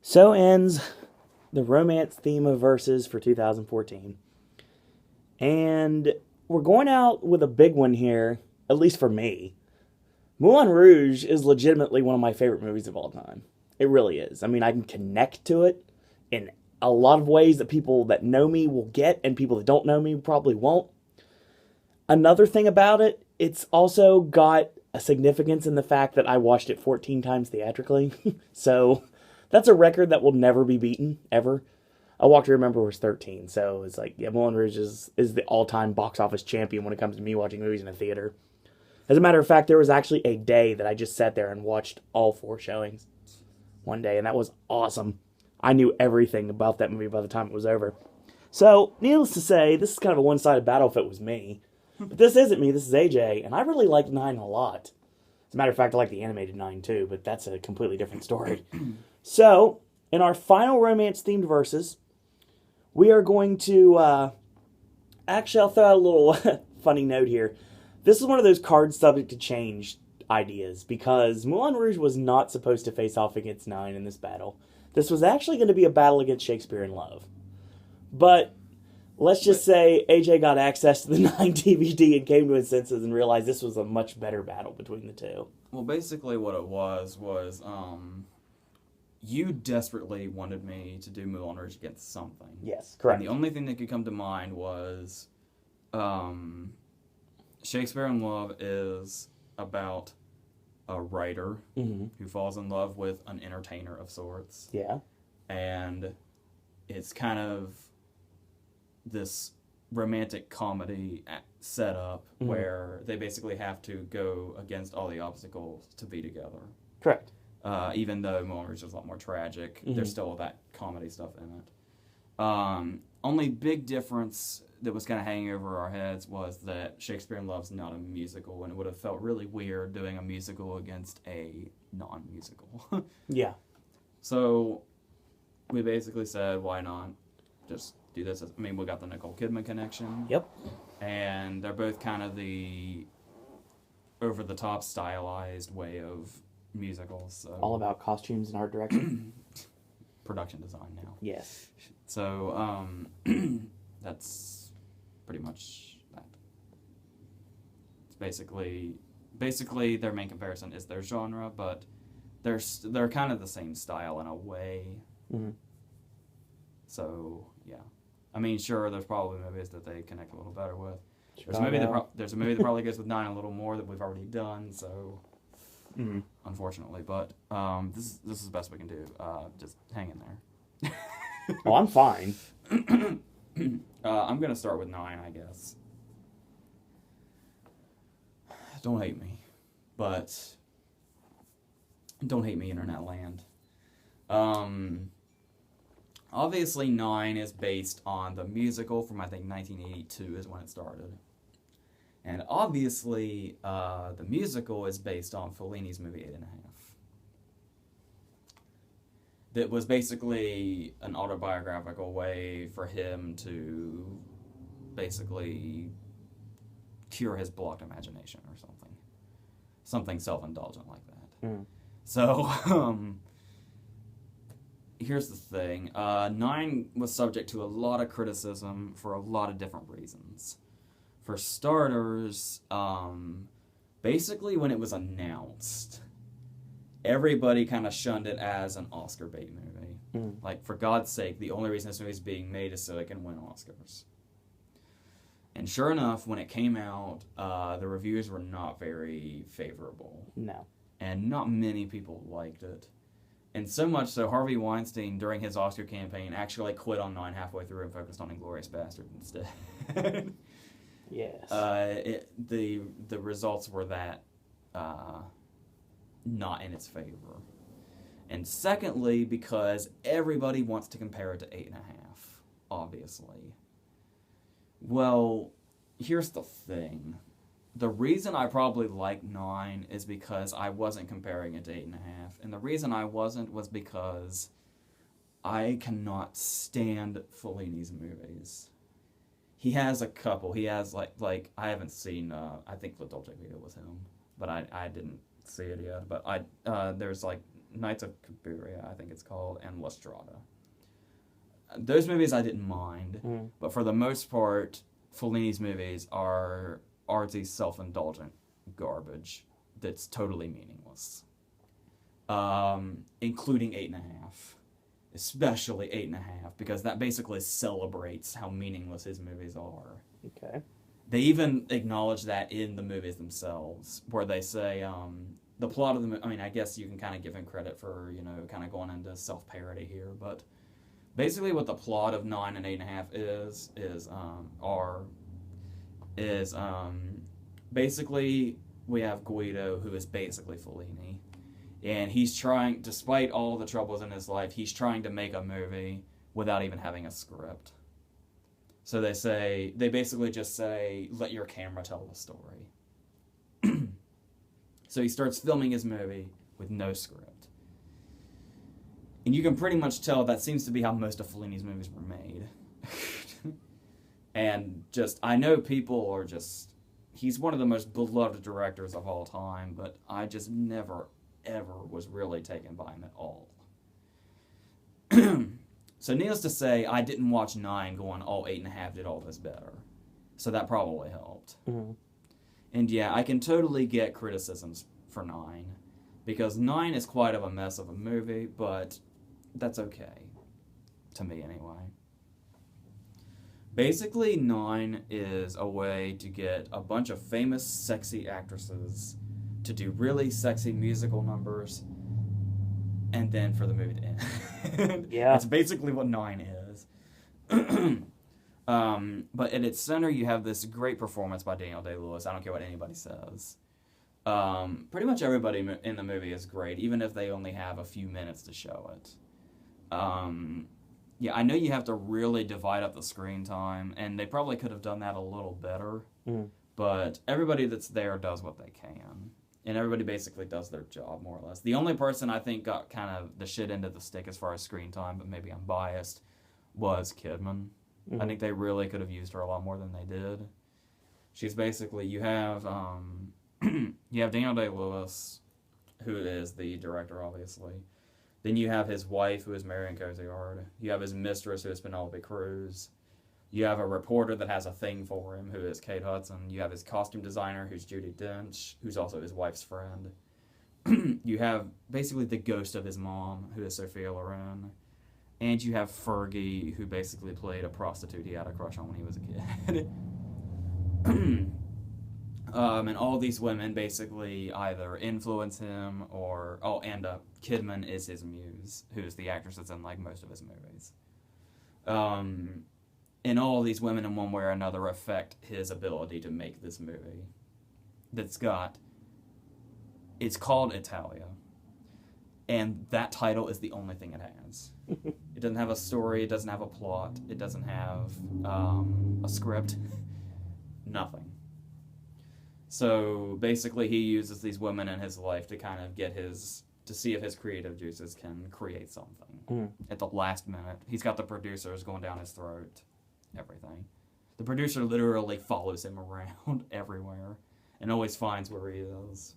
So ends the romance theme of verses for 2014. And we're going out with a big one here, at least for me. Moulin Rouge is legitimately one of my favorite movies of all time. It really is. I mean, I can connect to it in a lot of ways that people that know me will get, and people that don't know me probably won't. Another thing about it, it's also got a significance in the fact that I watched it 14 times theatrically. So that's a record that will never be beaten, ever. A Walk to Remember was 13, so it's like, yeah, Moulin Rouge is the all-time box office champion when it comes to me watching movies in a theater. As a matter of fact, there was actually a day that I just sat there and watched all four showings one day, and that was awesome. I knew everything about that movie by the time it was over. So, needless to say, this is kind of a one-sided battle if it was me. But this isn't me, this is AJ, and I really liked 9 a lot. As a matter of fact, I like the animated 9 too, but that's a completely different story. So, in our final romance-themed verses, we are going to... actually, I'll throw out a little funny note here. This is one of those cards subject to change ideas, because Moulin Rouge was not supposed to face off against 9 in this battle. This was actually going to be a battle against Shakespeare in Love. But let's just say AJ got access to the 9 DVD and came to his senses and realized this was a much better battle between the two. Well, basically what it was you desperately wanted me to do Moulin Rouge against something. Yes, correct. And the only thing that could come to mind was Shakespeare in Love is about a writer who falls in love with an entertainer of sorts. Yeah. And it's kind of this romantic comedy set up where they basically have to go against all the obstacles to be together. Correct. Even though Moulin Rouge is a lot more tragic, there's still that comedy stuff in it. Only big difference that was kind of hanging over our heads was that Shakespeare in Love's not a musical, and it would have felt really weird doing a musical against a non-musical. Yeah. So we basically said, why not just do this? I mean, we got the Nicole Kidman connection. Yep. And they're both kind of the over-the-top stylized way of musicals. So. All about costumes and art direction. Production design now. Yes. So that's pretty much that. It's basically their main comparison is their genre, but they're kind of the same style in a way. Mm-hmm. So yeah, I mean, sure, there's probably movies that they connect a little better with. There's a movie that probably goes with 9 a little more that we've already done. So. Mm-hmm. Unfortunately, but this is the best we can do. Just hang in there. Oh, I'm fine. I'm gonna start with 9, I guess. Don't hate me, but don't hate me, internet land. Obviously, 9 is based on the musical from I think 1982 is when it started. And obviously, the musical is based on Fellini's movie 8½. That was basically an autobiographical way for him to basically cure his blocked imagination or something. Something self-indulgent like that. Mm. So, here's the thing. 9 was subject to a lot of criticism for a lot of different reasons. For starters, basically when it was announced, everybody kind of shunned it as an Oscar bait movie. Mm. Like, for God's sake, the only reason this movie is being made is so it can win Oscars. And sure enough, when it came out, the reviews were not very favorable. No. And not many people liked it. And so much so, Harvey Weinstein, during his Oscar campaign, actually quit on 9 halfway through and focused on Inglourious Basterds instead. Yes. The results were that not in its favor. And secondly, because everybody wants to compare it to 8½, obviously. Well, here's the thing. The reason I probably like 9 is because I wasn't comparing it to 8½. And the reason I wasn't was because I cannot stand Fellini's movies. He has a couple. He has, like I haven't seen, I think La Dolce Vita was him, but I didn't see it yet. But there's, like, Knights of Cabiria, I think it's called, and La Strada. Those movies I didn't mind, but for the most part, Fellini's movies are artsy, self-indulgent garbage that's totally meaningless. Including 8.5. Especially 8.5, because that basically celebrates how meaningless his movies are. Okay. They even acknowledge that in the movies themselves, where they say the plot of the movie. I mean, I guess you can kind of give him credit for, you know, kind of going into self-parody here, but basically what the plot of 9 and 8.5 is basically we have Guido, who is basically Fellini. And he's trying, despite all the troubles in his life, he's trying to make a movie without even having a script. So they basically just say, let your camera tell the story. So he starts filming his movie with no script. And you can pretty much tell that seems to be how most of Fellini's movies were made. And I know people are he's one of the most beloved directors of all time, but I just never ever was really taken by him at all. So needless to say, I didn't watch 9 going, 8.5 did all this better. So that probably helped. And yeah, I can totally get criticisms for 9, because 9 is quite of a mess of a movie, but that's okay. To me, anyway. Basically, 9 is a way to get a bunch of famous, sexy actresses to do really sexy musical numbers, and then for the movie to end. Yeah. That's basically what 9 is. But at its center, you have this great performance by Daniel Day-Lewis. I don't care what anybody says. Pretty much everybody in the movie is great, even if they only have a few minutes to show it. Yeah, I know you have to really divide up the screen time, and they probably could have done that a little better, but everybody that's there does what they can. And everybody basically does their job, more or less. The only person I think got kind of the shit end of the stick as far as screen time, but maybe I'm biased, was Kidman. I think they really could have used her a lot more than they did. She's basically, you have Daniel Day-Lewis, who is the director, obviously. Then you have his wife, who is Marion Cotillard. You have his mistress, who is Penelope Cruz. You have a reporter that has a thing for him, who is Kate Hudson. You have his costume designer, who's Judi Dench, who's also his wife's friend. You have basically the ghost of his mom, who is Sophia Loren. And you have Fergie, who basically played a prostitute he had a crush on when he was a kid. And all these women basically either influence him or... and Kidman is his muse, who is the actress that's in, like, most of his movies. And all these women in one way or another affect his ability to make this movie. It's called Italia. And that title is the only thing it has. It doesn't have a story, it doesn't have a plot, it doesn't have a script. Nothing. So basically he uses these women in his life to kind of to see if his creative juices can create something. At the last minute. He's got the producers going down his throat. Everything. The producer literally follows him around everywhere and always finds where he is.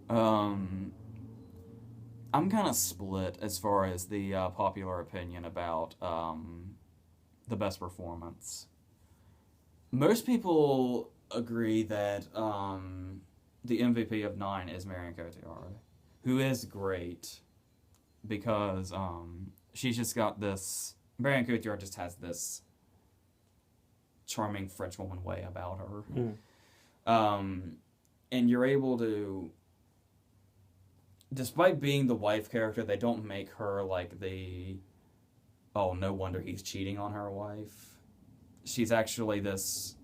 I'm kind of split as far as the popular opinion about the best performance. Most people agree that the MVP of 9 is Marion Cotillard, who is great because she's just got this... Marion Cotillard just has this charming French woman way about her. And you're able to... Despite being the wife character, they don't make her like the... Oh, no wonder he's cheating on her wife. She's actually this...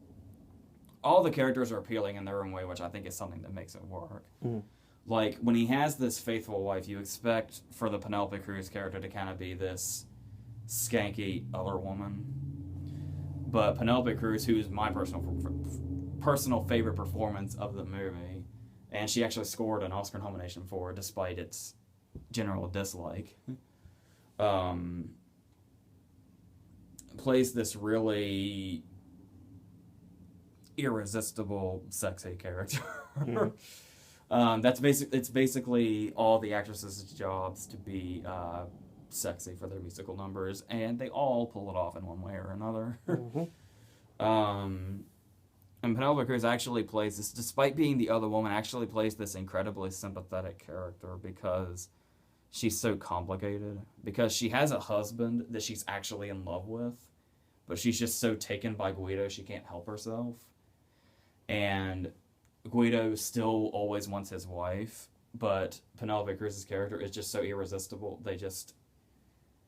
All the characters are appealing in their own way, which I think is something that makes it work. Like, when he has this faithful wife, you expect for the Penelope Cruz character to kind of be this skanky other woman. But Penelope Cruz, who is my personal favorite performance of the movie, and she actually scored an Oscar nomination for it, despite its general dislike, plays this really irresistible, sexy character. It's basically all the actresses' jobs to be sexy for their musical numbers, and they all pull it off in one way or another. um, and Penelope Cruz actually plays this, despite being the other woman, actually plays this incredibly sympathetic character because she's so complicated. Because she has a husband that she's actually in love with, but she's just so taken by Guido she can't help herself. And Guido still always wants his wife, but Penelope Cruz's character is just so irresistible.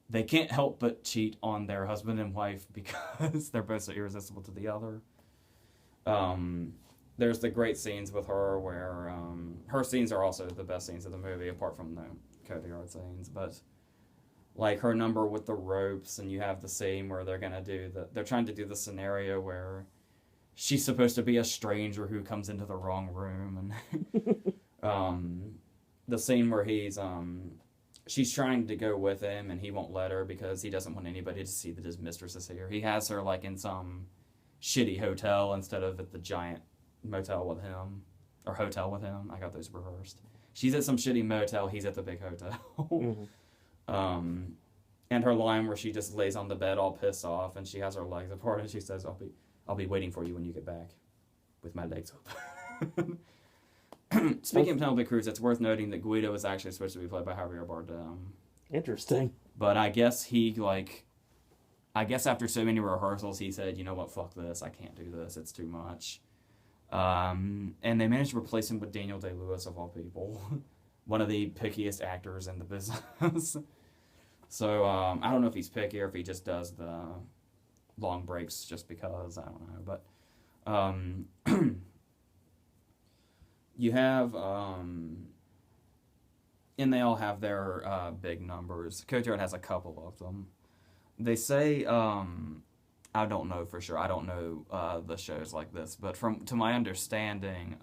They can't help but cheat on their husband and wife because they're both so irresistible to the other. There's the great scenes with her where her scenes are also the best scenes of the movie, apart from the Cotillard scenes. But like her number with the ropes, and you have the scene where they're trying to do the scenario where she's supposed to be a stranger who comes into the wrong room, and the scene where she's trying to go with him and he won't let her because he doesn't want anybody to see that his mistress is here. He has her like in some shitty hotel instead of at the giant motel with him, or hotel with him. I got those reversed. She's at some shitty motel, he's at the big hotel. And her line where she just lays on the bed all pissed off and she has her legs apart and she says, I'll be waiting for you when you get back with my legs up. Speaking of Penelope Cruz, it's worth noting that Guido is actually supposed to be played by Javier Bardem. Interesting. But I guess after so many rehearsals, he said, you know what, fuck this. I can't do this. It's too much. And they managed to replace him with Daniel Day-Lewis, of all people. One of the pickiest actors in the business. So, I don't know if he's picky or if he just does the long breaks just because. I don't know. But you have... and they all have their big numbers. Cotillard has a couple of them. They say, I don't know for sure. I don't know the shows like this, but to my understanding,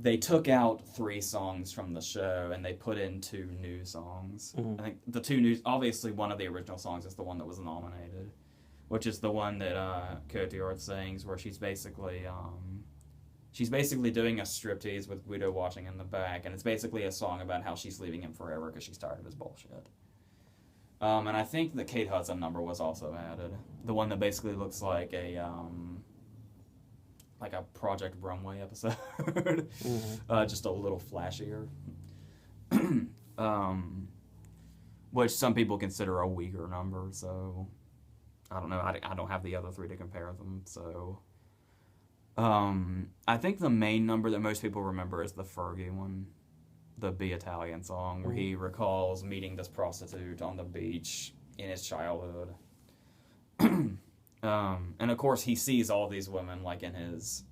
they took out 3 songs from the show and they put in 2 new songs. I think the 2 new, obviously one of the original songs is the one that was nominated, which is the one that Cotillard sings, where she's basically doing a striptease with Guido watching in the back, and it's basically a song about how she's leaving him forever because she's tired of his bullshit. And I think the Kate Hudson number was also added. The one that basically looks like a Project Runway episode. Just a little flashier. Which some people consider a weaker number, so I don't know. I don't have the other 3 to compare them, so... I think the main number that most people remember is the Fergie one. The Be Italian song, where he recalls meeting this prostitute on the beach in his childhood. And of course he sees all these women like in his...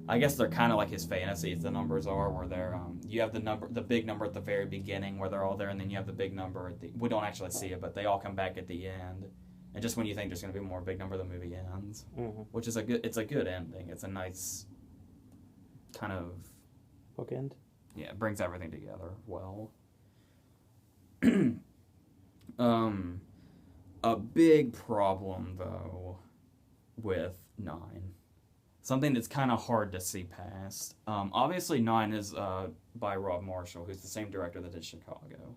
I guess they're kind of like his fantasies, the numbers are, where they're... you have the big number at the very beginning where they're all there, and then you have the big number at the... We don't actually see it, but they all come back at the end. And just when you think there's going to be more big number, the movie ends. Which is a good ending. It's a nice kind of... Bookend? Yeah, it brings everything together well. A big problem, though, with 9. Something that's kind of hard to see past. Obviously, 9 is by Rob Marshall, who's the same director that did Chicago.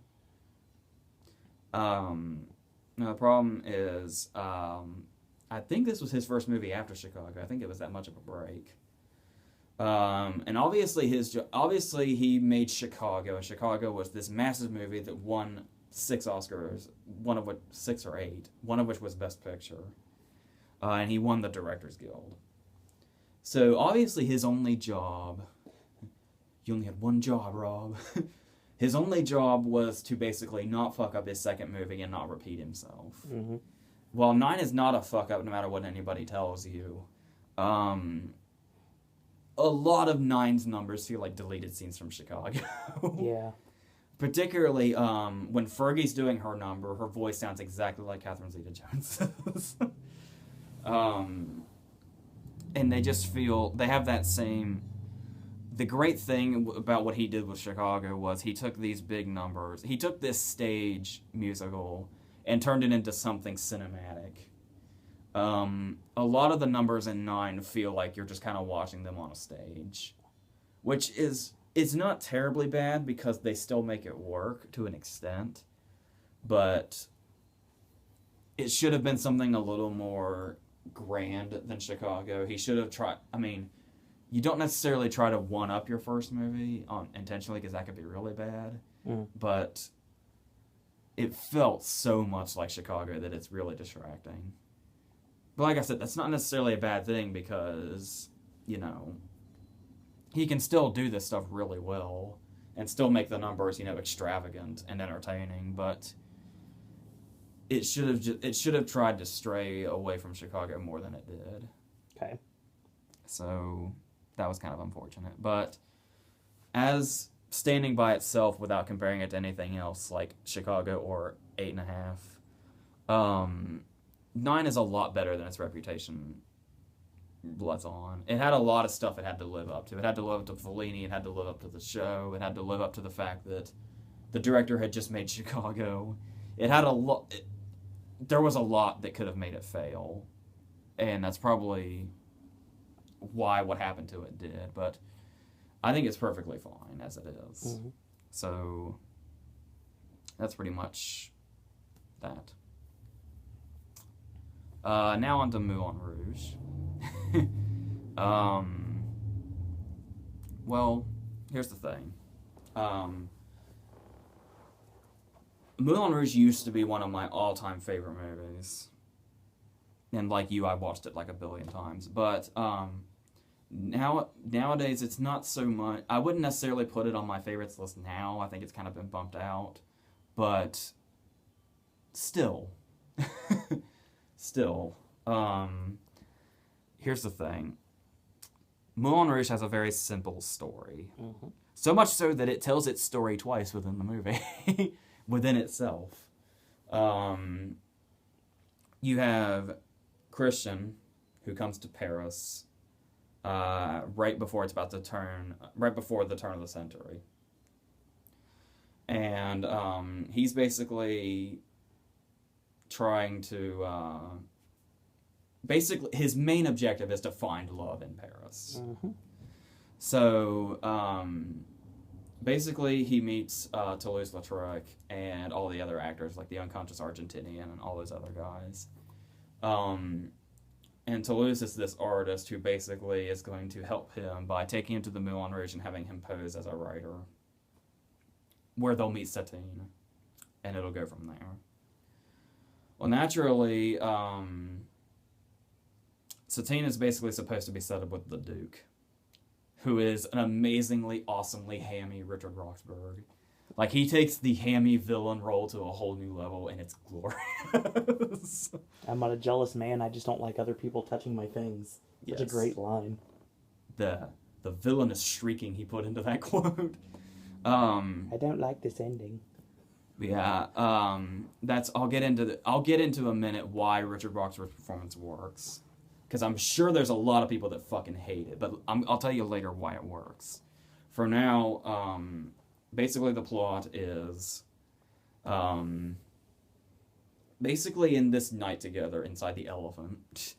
Now, the problem is, I think this was his first movie after Chicago. I think it was that much of a break. And obviously he made Chicago, and Chicago was this massive movie that won 6 Oscars, 6 or 8, one of which was Best Picture, and he won the Directors Guild. So obviously his only job, you only had one job, Rob, his only job was to basically not fuck up his second movie and not repeat himself. Well, 9 is not a fuck up no matter what anybody tells you. A lot of 9's numbers feel like deleted scenes from Chicago. Yeah. Particularly when Fergie's doing her number, her voice sounds exactly like Catherine Zeta-Jones's. And they just feel, they have that same... The great thing about what he did with Chicago was he took these big numbers, he took this stage musical and turned it into something cinematic. A lot of the numbers in 9 feel like you're just kind of watching them on a stage. which is it's not terribly bad because they still make it work to an extent, but it should have been something a little more grand than Chicago. He should have tried. I mean, you don't necessarily try to one up your first movie intentionally because that could be really bad, but it felt so much like Chicago that it's really distracting. But like I said, that's not necessarily a bad thing because, you know, he can still do this stuff really well and still make the numbers, you know, extravagant and entertaining, but it should have tried to stray away from Chicago more than it did. Okay. So that was kind of unfortunate. But as standing by itself without comparing it to anything else like Chicago or 8.5, 9 is a lot better than its reputation lets on. It had a lot of stuff it had to live up to. It had to live up to Fellini. It had to live up to the show. It had to live up to the fact that the director had just made Chicago. It had a lot. There was a lot that could have made it fail, and that's probably why what happened to it did. But I think it's perfectly fine as it is. Mm-hmm. So that's pretty much that. Now on to Moulin Rouge. Well, here's the thing. Moulin Rouge used to be one of my all-time favorite movies. And like you, I watched it like a billion times. But nowadays, it's not so much. I wouldn't necessarily put it on my favorites list now. I think it's kind of been bumped out. But still. Here's the thing. Moulin Rouge has a very simple story. Mm-hmm. So much so that it tells its story twice within the movie. Within itself. You have Christian, who comes to Paris right before the turn of the century. And he's basically trying to... his main objective is to find love in Paris. Mm-hmm. So, basically, he meets Toulouse-Lautrec and all the other actors, like the unconscious Argentinian and all those other guys. And Toulouse is this artist who basically is going to help him by taking him to the Moulin Rouge and having him pose as a writer, where they'll meet Satine, and it'll go from there. Well, naturally, Satine is basically supposed to be set up with the Duke, who is an amazingly, awesomely hammy Richard Roxburgh. Like, he takes the hammy villain role to a whole new level, and it's glorious. I'm not a jealous man, I just don't like other people touching my things. It's a great line. The villainous shrieking he put into that quote. I don't like this ending. Yeah, I'll get into a minute why Richard Roxburgh's performance works. Because I'm sure there's a lot of people that fucking hate it, but I'll tell you later why it works. For now, basically the plot is, basically in this night together inside the elephant,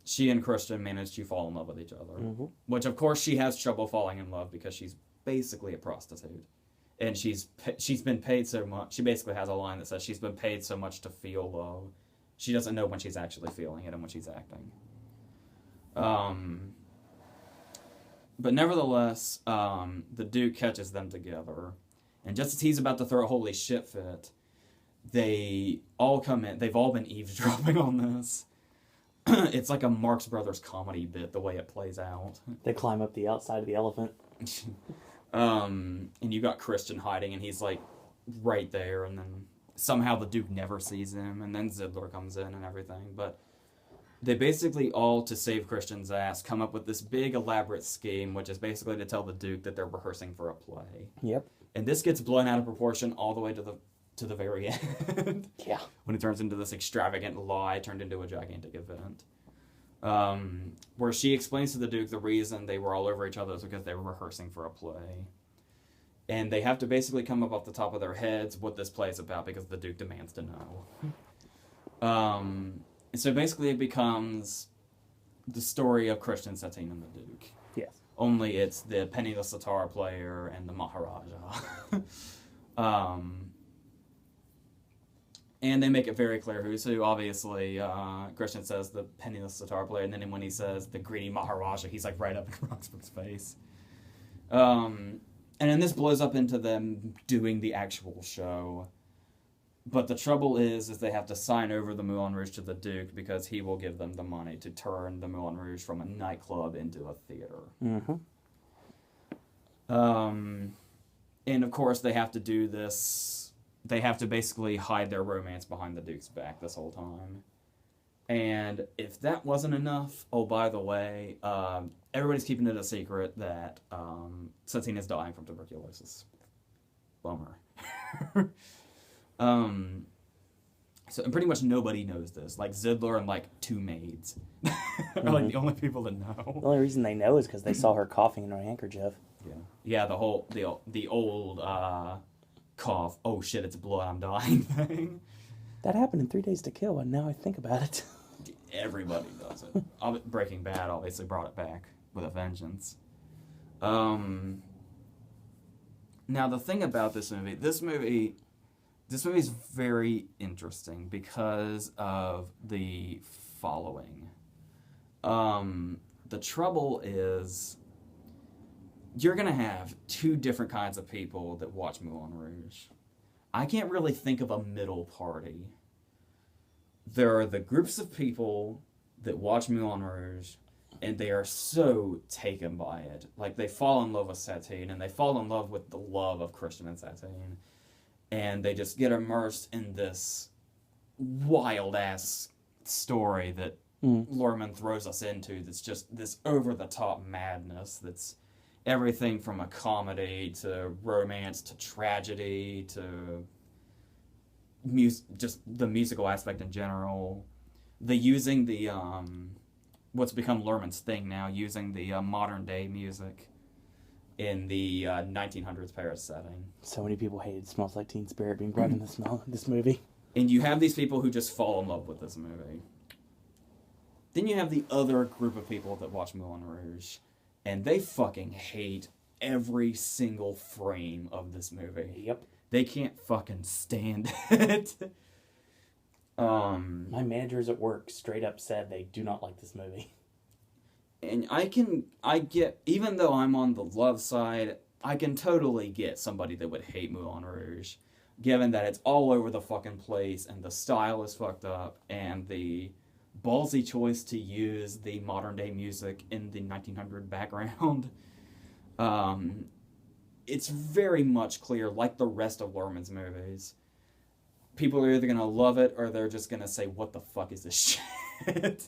she and Christian manage to fall in love with each other. Mm-hmm. Which, of course, she has trouble falling in love because she's basically a prostitute. And she's been paid so much. She basically has a line that says she's been paid so much to feel love. She doesn't know when she's actually feeling it and when she's acting. But nevertheless, the Duke catches them together. And just as he's about to throw a holy shit fit, they all come in. They've all been eavesdropping on this. It's like a Marx Brothers comedy bit, the way it plays out. They climb up the outside of the elephant. And you got Christian hiding, and he's like right there, and then somehow the Duke never sees him, and then Zidler comes in and everything. But they basically all, to save Christian's ass, come up with this big elaborate scheme, which is basically to tell the Duke that they're rehearsing for a play. Yep. And this gets blown out of proportion all the way to the very end. Yeah. When it turns into this extravagant lie turned into a gigantic event. Where she explains to the Duke the reason they were all over each other is because they were rehearsing for a play. And they have to basically come up off the top of their heads what this play is about because the Duke demands to know. And so basically it becomes the story of Christian, Satine, and the Duke. Yes. only it's the penniless sitar player and the Maharaja. And they make it very clear who's who. Obviously, Christian says the penniless sitar player, and then when he says the greedy Maharaja, he's like right up in Roxburgh's face. And then this blows up into them doing the actual show. But the trouble is they have to sign over the Moulin Rouge to the Duke because he will give them the money to turn the Moulin Rouge from a nightclub into a theater. Mm-hmm. And of course they have to do this. They have to basically hide their romance behind the Duke's back this whole time. And if that wasn't enough, oh, by the way, everybody's keeping it a secret that Satine is dying from tuberculosis. Bummer. So and pretty much nobody knows this. Like Zidler and like 2 maids are like the only people that know. The only reason they know is because they saw her coughing in her handkerchief. Yeah. The old cough. Oh shit! It's blood. I'm dying thing. That happened in 3 Days to Kill, and now I think about it. Everybody does it. Breaking Bad obviously brought it back with a vengeance. Now the thing about this movie is very interesting because of the following. The trouble is you're going to have 2 different kinds of people that watch Moulin Rouge. I can't really think of a middle party. There are the groups of people that watch Moulin Rouge and they are so taken by it. Like they fall in love with Satine and they fall in love with the love of Christian and Satine. And they just get immersed in this wild-ass story that Luhrmann throws us into that's just this over-the-top madness that's everything from a comedy to romance to tragedy to just the musical aspect in general. Using the what's become Luhrmann's thing now, using the modern-day music in the 1900s Paris setting. So many people hated Smells Like Teen Spirit being brought in this movie. And you have these people who just fall in love with this movie. Then you have the other group of people that watch Moulin Rouge, and they fucking hate every single frame of this movie. Yep. They can't fucking stand it. My managers at work straight up said they do not like this movie. And I get, even though I'm on the love side, I can totally get somebody that would hate Moulin Rouge, given that it's all over the fucking place, and the style is fucked up, and the ballsy choice to use the modern day music in the 1900 background. It's very much clear, like the rest of Luhrmann's movies, people are either going to love it or they're just going to say, what the fuck is this shit?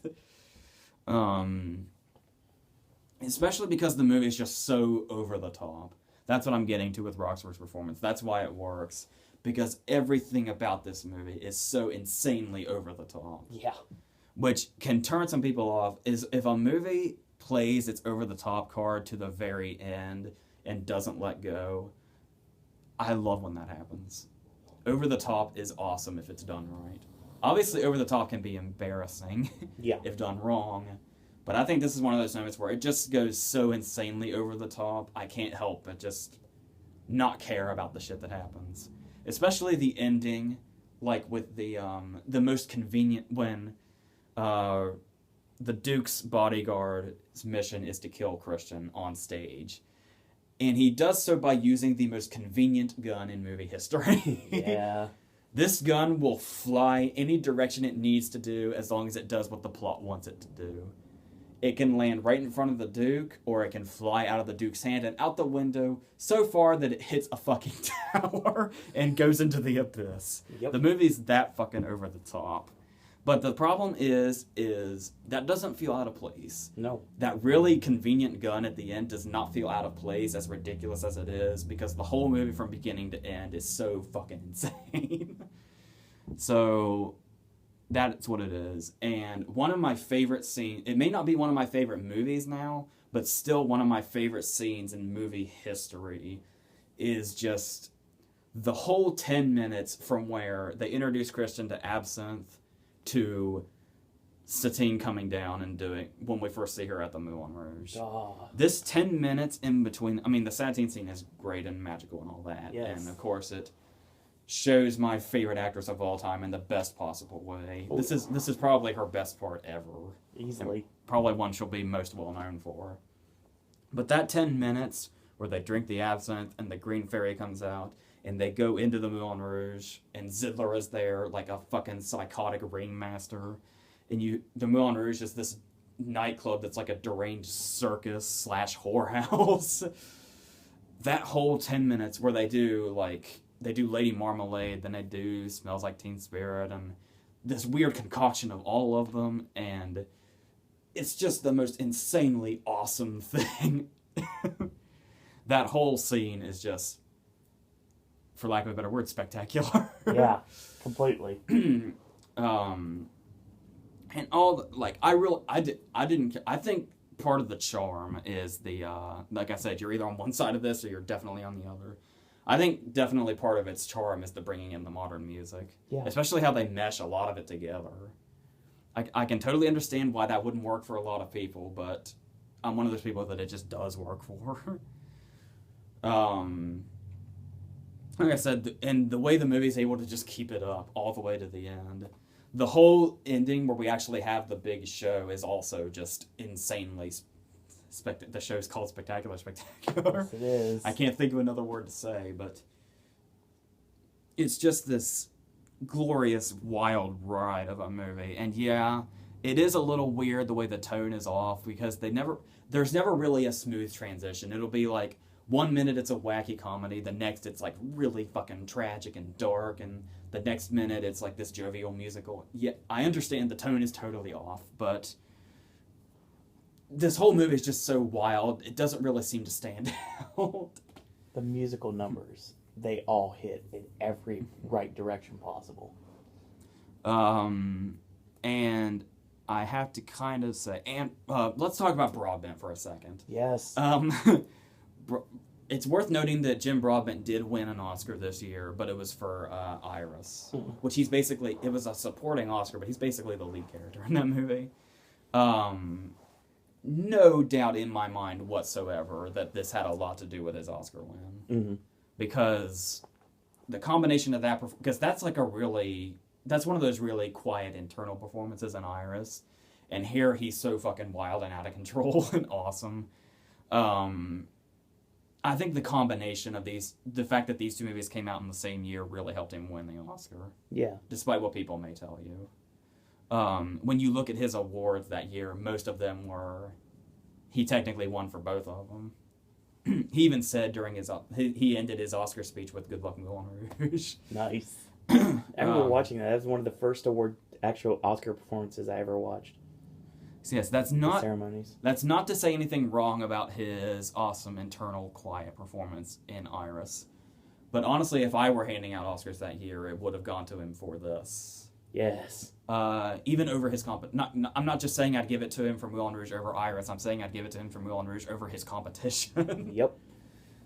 Especially because the movie is just so over the top. That's what I'm getting to with Roxburgh's performance. That's why it works. Because everything about this movie is so insanely over the top. Yeah. Which can turn some people off. Is if a movie plays its over the top card to the very end and doesn't let go, I love when that happens. Over the top is awesome if it's done right. Obviously, over the top can be embarrassing if done wrong. But I think this is one of those moments where it just goes so insanely over the top, I can't help but just not care about the shit that happens. Especially the ending, like with the most convenient when the Duke's bodyguard's mission is to kill Christian on stage. And he does so by using the most convenient gun in movie history. Yeah. This gun will fly any direction it needs to do as long as it does what the plot wants it to do. It can land right in front of the Duke, or it can fly out of the Duke's hand and out the window so far that it hits a fucking tower and goes into the abyss. Yep. The movie's that fucking over the top. But the problem is that doesn't feel out of place. No. That really convenient gun at the end does not feel out of place, as ridiculous as it is, because the whole movie from beginning to end is so fucking insane. So that's what it is. And one of my favorite scenes, it may not be one of my favorite movies now, but still one of my favorite scenes in movie history is just the whole 10 minutes from where they introduce Christian to absinthe to Satine coming down and doing when we first see her at the Moulin Rouge. Oh, This 10 minutes in between, I mean, the Satine scene is great and magical and all that. Yes. And of course, it shows my favorite actress of all time in the best possible way. Oh. This is probably her best part ever. easily. Probably one she'll be most well known for. But that 10 minutes where they drink the absinthe and the green fairy comes out and they go into the Moulin Rouge and Zidler is there like a fucking psychotic ringmaster. And the Moulin Rouge is this nightclub that's like a deranged circus / whorehouse. That whole 10 minutes where they do Lady Marmalade, then they do Smells Like Teen Spirit, and this weird concoction of all of them, and it's just the most insanely awesome thing. That whole scene is just, for lack of a better word, spectacular. Yeah, completely. And all I think part of the charm is like I said, you're either on one side of this or you're definitely on the other. I think definitely part of its charm is the bringing in the modern music. Yeah. Especially how they mesh a lot of it together. I can totally understand why that wouldn't work for a lot of people, but I'm one of those people that it just does work for. Like I said, and the way the movie's able to just keep it up all the way to the end. The whole ending where we actually have the big show is also just insanely the show's called Spectacular. Yes, it is. I can't think of another word to say, but it's just this glorious, wild ride of a movie. And yeah, it is a little weird the way the tone is off because there's never really a smooth transition. It'll be like 1 minute it's a wacky comedy, the next it's like really fucking tragic and dark, and the next minute it's like this jovial musical. Yeah, I understand the tone is totally off, but this whole movie is just so wild, it doesn't really seem to stand out. The musical numbers, they all hit in every right direction possible. And I have to kind of say, and let's talk about Broadbent for a second. Yes. It's worth noting that Jim Broadbent did win an Oscar this year, but it was for Iris, which it was a supporting Oscar, but he's basically the lead character in that movie. No doubt in my mind whatsoever that this had a lot to do with his Oscar win. Mm-hmm. Because the combination of that, because that's one of those really quiet internal performances in Iris, and here he's so fucking wild and out of control and awesome. I think the combination of the fact that these two movies came out in the same year really helped him win the Oscar. Yeah. Despite what people may tell you. When you look at his awards that year, most of them he technically won for both of them. He even said during he ended his Oscar speech with "Good luck, Moulin Rouge." Nice. I remember watching that. That was one of the first actual Oscar performances I ever watched. So yes, that's not ceremonies. That's not to say anything wrong about his awesome internal quiet performance in Iris. But honestly, if I were handing out Oscars that year, it would have gone to him for this. Yes. Even over his I'm not just saying I'd give it to him for Moulin Rouge over Iris. I'm saying I'd give it to him for Moulin Rouge over his competition. Yep.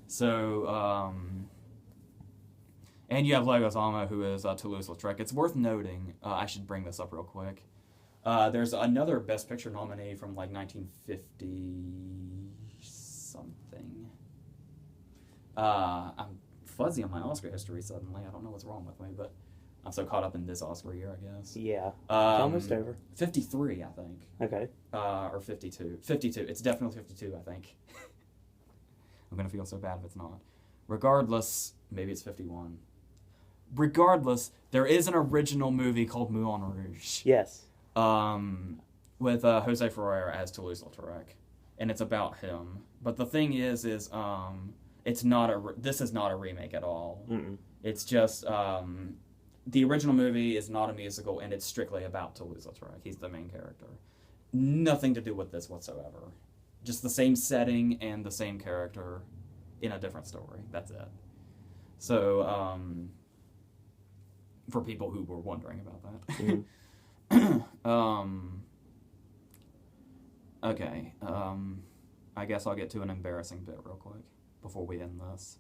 So, and you have Leguizamo, who is Toulouse-Lautrec. It's worth noting, I should bring this up real quick. There's another Best Picture nominee from like 1950-something. I'm fuzzy on my Oscar history suddenly. I don't know what's wrong with me, but I'm so caught up in this Oscar year, I guess. Yeah. It's almost over. 53, I think. Okay. Or 52. 52. It's definitely 52, I think. I'm going to feel so bad if it's not. Regardless, maybe it's 51. Regardless, there is an original movie called Moulin Rouge. Yes. With Jose Ferrer as Toulouse-Lautrec, and it's about him. But the thing is it's not this is not a remake at all. Mm-mm. It's just the original movie is not a musical, and it's strictly about Toulouse-Lautrec. He's the main character. Nothing to do with this whatsoever. Just the same setting and the same character in a different story. That's it. So, for people who were wondering about that. Mm-hmm. Okay. I guess I'll get to an embarrassing bit real quick before we end this.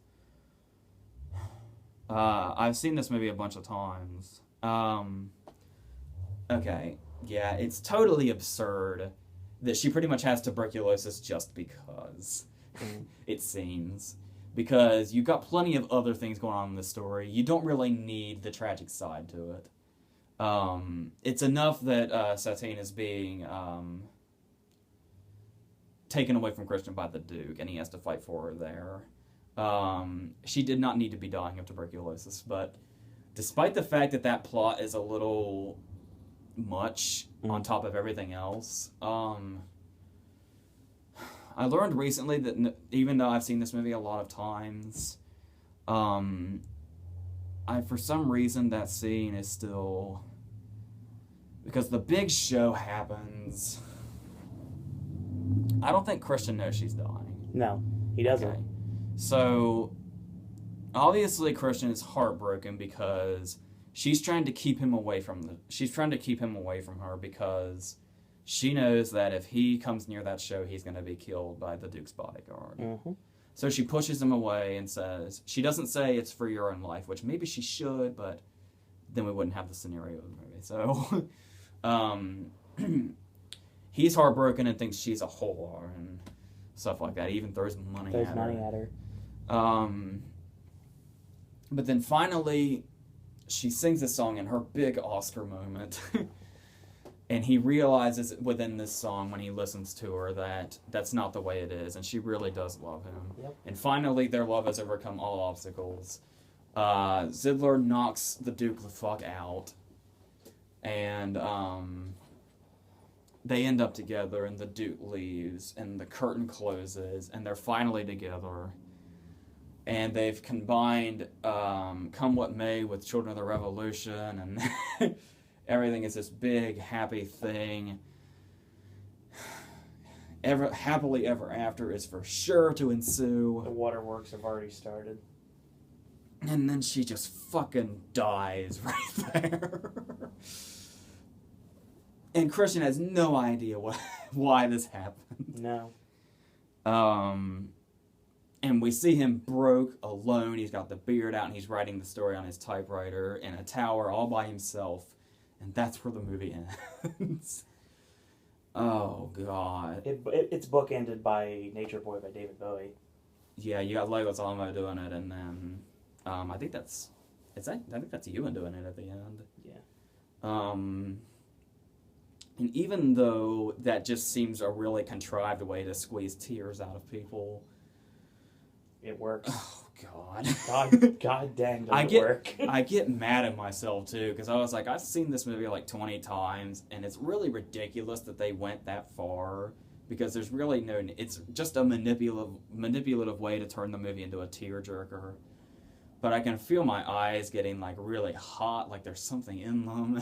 I've seen this movie a bunch of times. Okay. Yeah, it's totally absurd that she pretty much has tuberculosis just because, it seems. Because you've got plenty of other things going on in the story. You don't really need the tragic side to it. It's enough that Satine is being taken away from Christian by the Duke, and he has to fight for her there. She did not need to be dying of tuberculosis, but despite the fact that that plot is a little much on top of everything else, I learned recently that even though I've seen this movie a lot of times, for some reason that scene is still, because the big show happens. I don't think Christian knows she's dying. No, he doesn't. Okay. So obviously Christian is heartbroken because she's trying to keep him away from her because she knows that if he comes near that show, he's going to be killed by the Duke's bodyguard. Mm-hmm. So she pushes him away and says, she doesn't say it's for your own life, which maybe she should, but then we wouldn't have the scenario of the movie. So he's heartbroken and thinks she's a whore and stuff like that. He even throws money at her. But then finally, she sings a song in her big Oscar moment. And he realizes within this song, when he listens to her, that that's not the way it is. And she really does love him. Yep. And finally, their love has overcome all obstacles. Zidler knocks the Duke the fuck out. And they end up together, and the Duke leaves, and the curtain closes, and they're finally together. And they've combined Come What May with Children of the Revolution, and everything is this big, happy thing. Happily ever after is for sure to ensue. The waterworks have already started. And then she just fucking dies right there. And Christian has no idea why this happened. No. And we see him broke, alone. He's got the beard out, and he's writing the story on his typewriter in a tower all by himself. And that's where the movie ends. Oh, God. It's bookended by Nature Boy by David Bowie. Yeah, you got Lego Alamo doing it, and then I think that's Ewan doing it at the end. Yeah. And even though that just seems a really contrived way to squeeze tears out of people, it works. Oh, God. God dang, does it work. I get mad at myself, too, because I was like, I've seen this movie like 20 times, and it's really ridiculous that they went that far, because there's really no... It's just a manipulative way to turn the movie into a tearjerker. But I can feel my eyes getting, like, really hot, like there's something in them.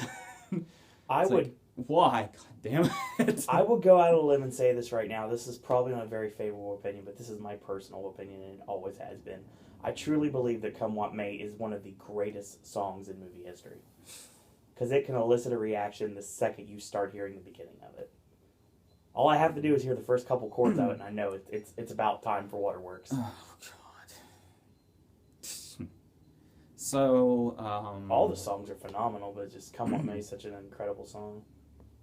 Why? God damn it. I will go out on a limb and say this right now. This is probably not a very favorable opinion, but this is my personal opinion, and it always has been. I truly believe that Come What May is one of the greatest songs in movie history. Because it can elicit a reaction the second you start hearing the beginning of it. All I have to do is hear the first couple chords of it, and I know it's about time for Waterworks. Oh, God. So, all the songs are phenomenal, but just Come What May is such an incredible song.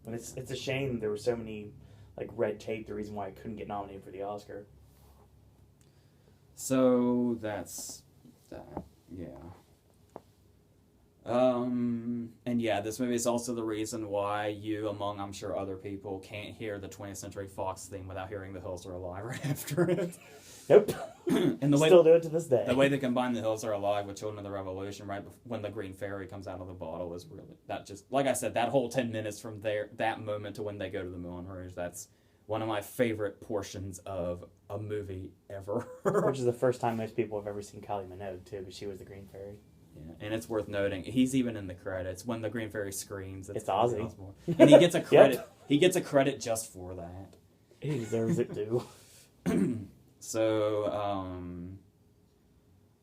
And it's a shame there were so many, like, red tape, the reason why I couldn't get nominated for the Oscar. So, that's that, yeah. And yeah, this movie is also the reason why you, among, I'm sure, other people, can't hear the 20th Century Fox theme without hearing The Hills Are Alive right after it. Nope. And the way still do it to this day. The way they combine The Hills Are Alive with Children of the Revolution right when the green fairy comes out of the bottle is really, that just, like I said, that whole 10 minutes from there, that moment to when they go to the Moulin Rouge, that's one of my favorite portions of a movie ever. Which is the first time most people have ever seen Kylie Minogue, too, because she was the green fairy. Yeah, and it's worth noting, he's even in the credits when the green fairy screams. It's Ozzy. And he gets a credit. Yep. He gets a credit just for that. He deserves it, too. So,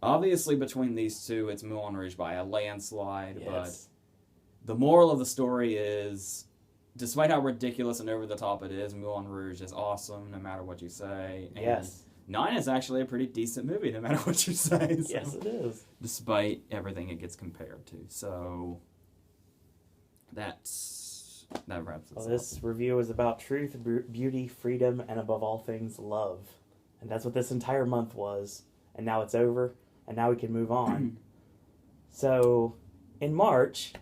obviously between these two, it's Moulin Rouge by a landslide, Yes. but the moral of the story is, despite how ridiculous and over the top it is, Moulin Rouge is awesome no matter what you say. And Yes. 9 is actually a pretty decent movie no matter what you say. So, Yes, it is. despite everything it gets compared to. So, that's that wraps us Well, up. this review is about truth, beauty, freedom, and above all things, love. And that's what this entire month was. And now it's over, and now we can move on. So, in March,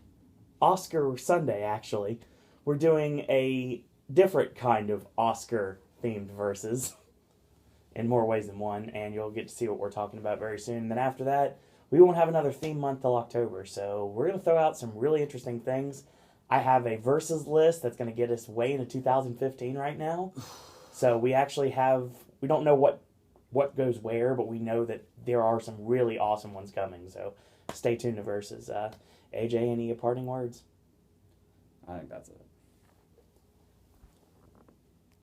Oscar Sunday, actually, we're doing a different kind of Oscar-themed verses in more ways than one, and you'll get to see what we're talking about very soon. And then after that, we won't have another theme month till October, so we're going to throw out some really interesting things. I have a verses list that's going to get us way into 2015 right now. So we actually have, we don't know what goes where, but we know that there are some really awesome ones coming. So stay tuned to verses. AJ, any parting words? I think that's it.